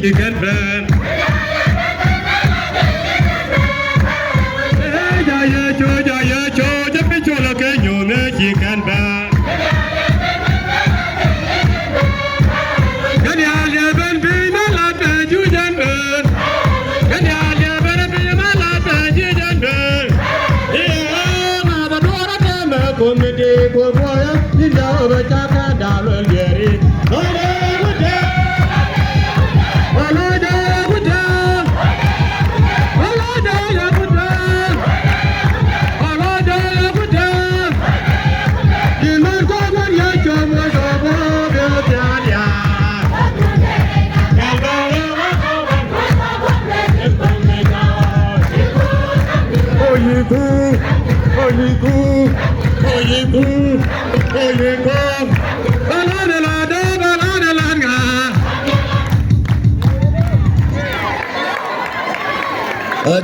You can burn. Just be sure look at you, you can burn. Can you never be my life, you can burn? Can you never be my life, you can burn? Yeah, mother, what a damn committee, poor boy, you know, but I can't down get it.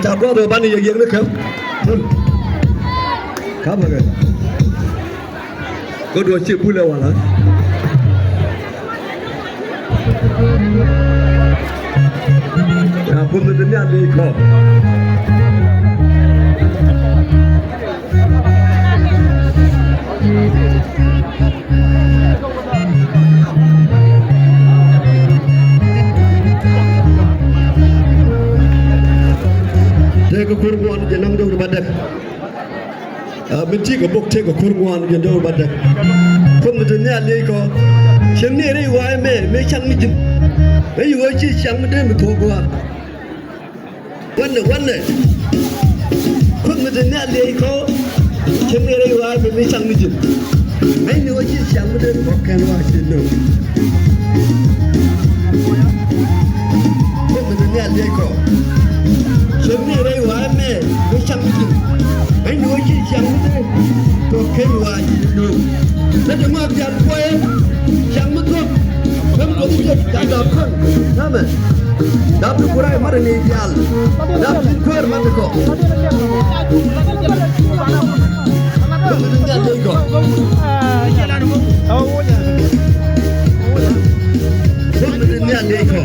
Chào bố đồ bán đi giang nước không? Cảm ơn. Có đùa chịu vui lâu hả? Hôm nay đến nhà đi không? Thế có khuôn ngoan cho năm đâu bắt được. Mình chỉ có bốc thế có khuôn ngoan cho đâu bắt được. Không được nhà đi có. Chẳng này đây hoài mẹ chẳng đi chừng. Bây giờ chỉ chẳng đến một thua qua. Quên này. Không được nhà đi có. Chẳng này đây hoài mẹ chẳng đi chừng. Mấy nữa chỉ chẳng đến một cái loa xin đâu. Không được nhà đi có. Chẳng này đây hoài mẹ chẳng đi chừng. Mấy nữa chỉ chẳng đến một cái loa xin đâu. Nó đừng ngọc chẳng quay. Chẳng mất thuốc. Không có gì chẳng đọc không. Nè mẹ. Đáp được kurai mà này ideal. Đáp được kurai mà được có. Không được nhà đây có. Không được nhà đây có.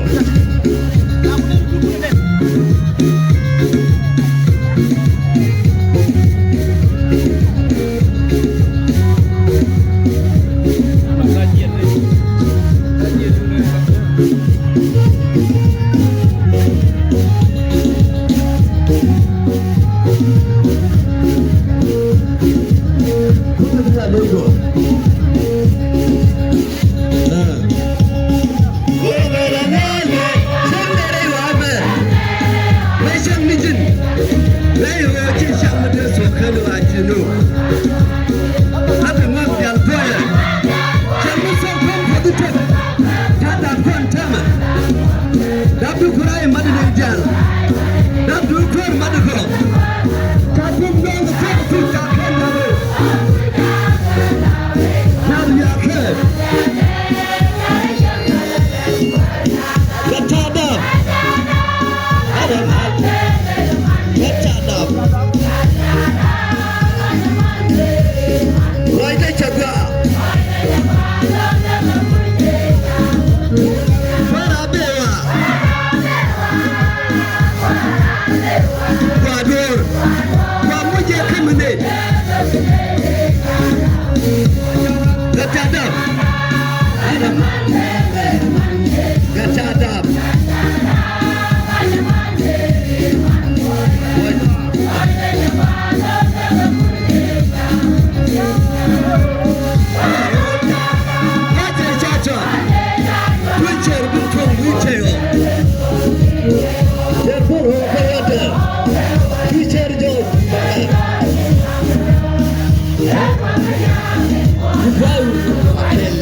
Wow.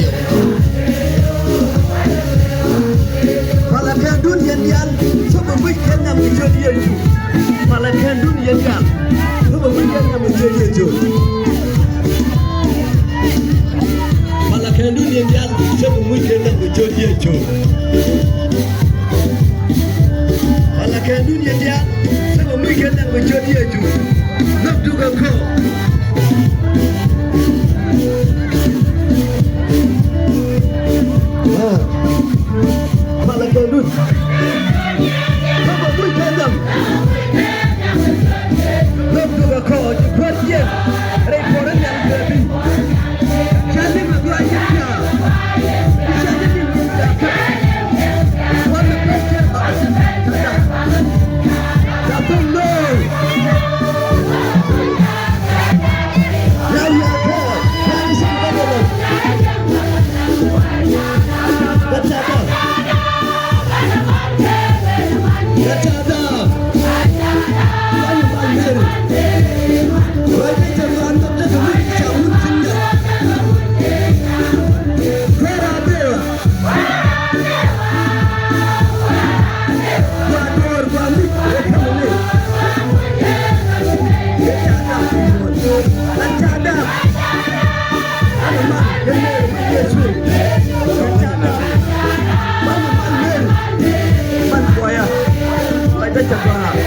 kendu ni dia sabu mukenda ko jodi e jo ala kendu ni dia sabu mukenda ko jodi e jo nabdu ko ala kendu sabu mukenda nabdu ko jodi re poran yang gabi jadi magwa ya jadi ni wana pete satu no ya ko yani sambalo batada Bye.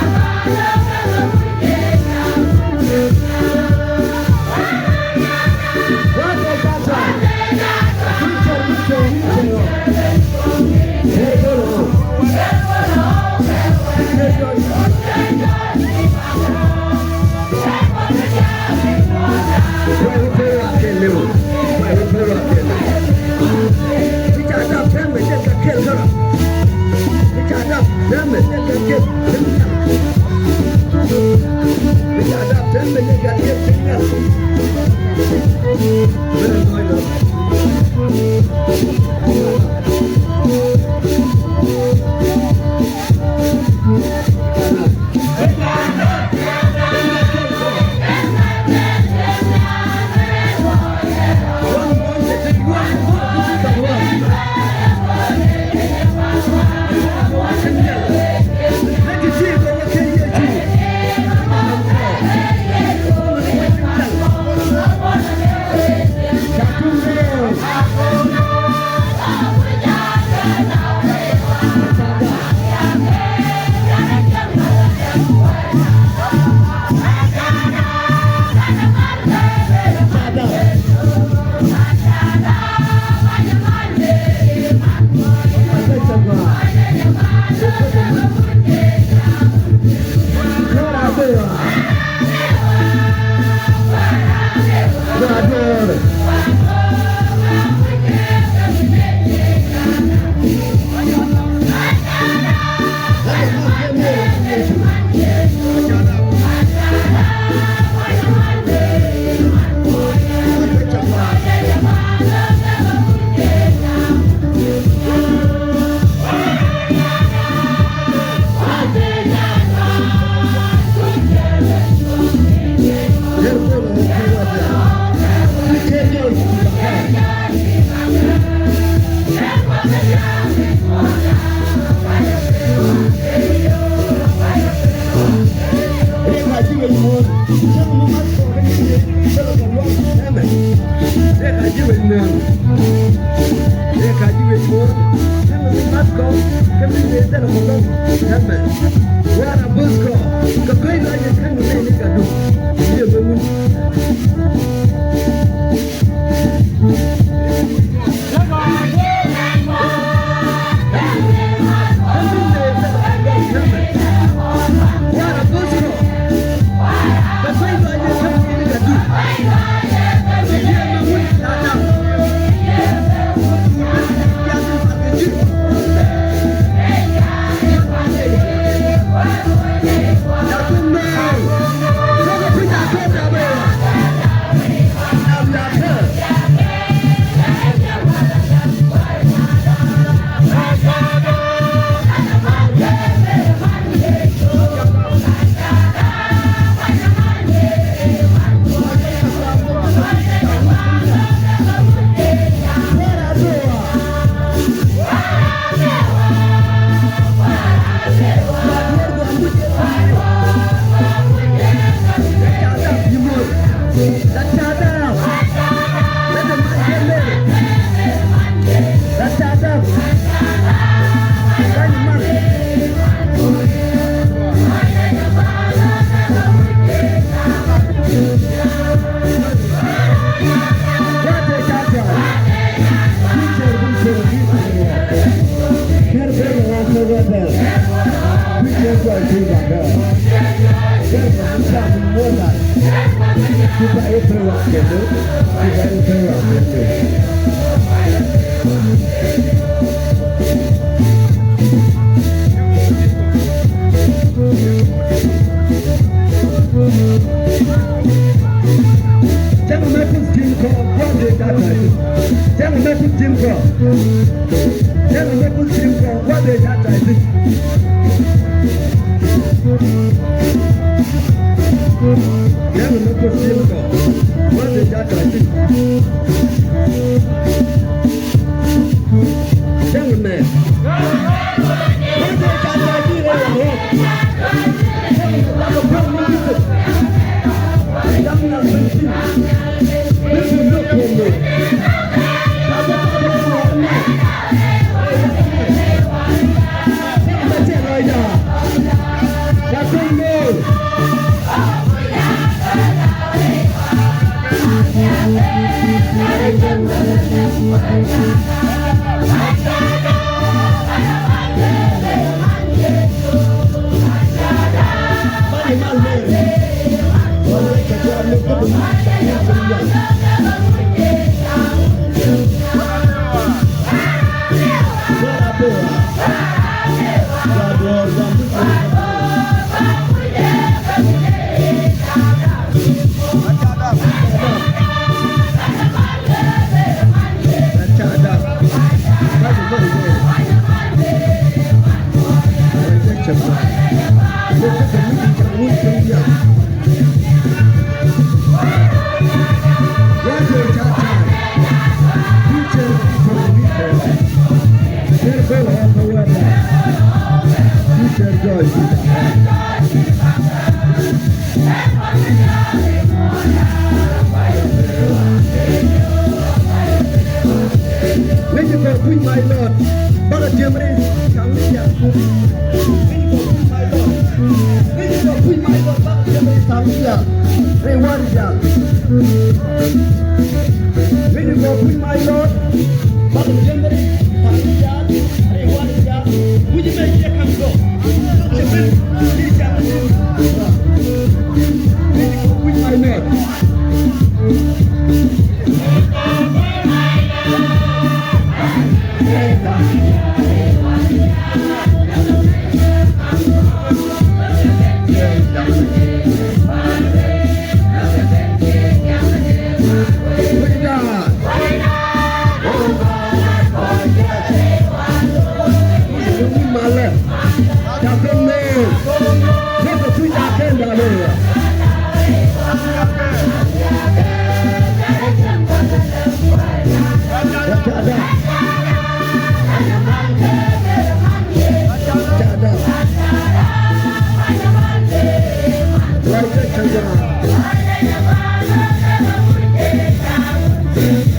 tu baga. Jangan macam mula. Kita itu waktu itu, kita itu waktu itu. Jangan macam jingko, boleh datang. Jangan macam jingko. Jangan macam jingko, boleh datang. Jangan macam jingko, boleh datang. Jangan macam. Boleh datang di rumah. Jangan benci. Benci lokomo. Baca raja. Katungo. My Lord, para Jemre, Samia. My Lord, my Lord, para Jemre, Samia. Rewarja. My Lord, para Jemre, Samia. Rewarja. Would you make your come go? My Lord. Right,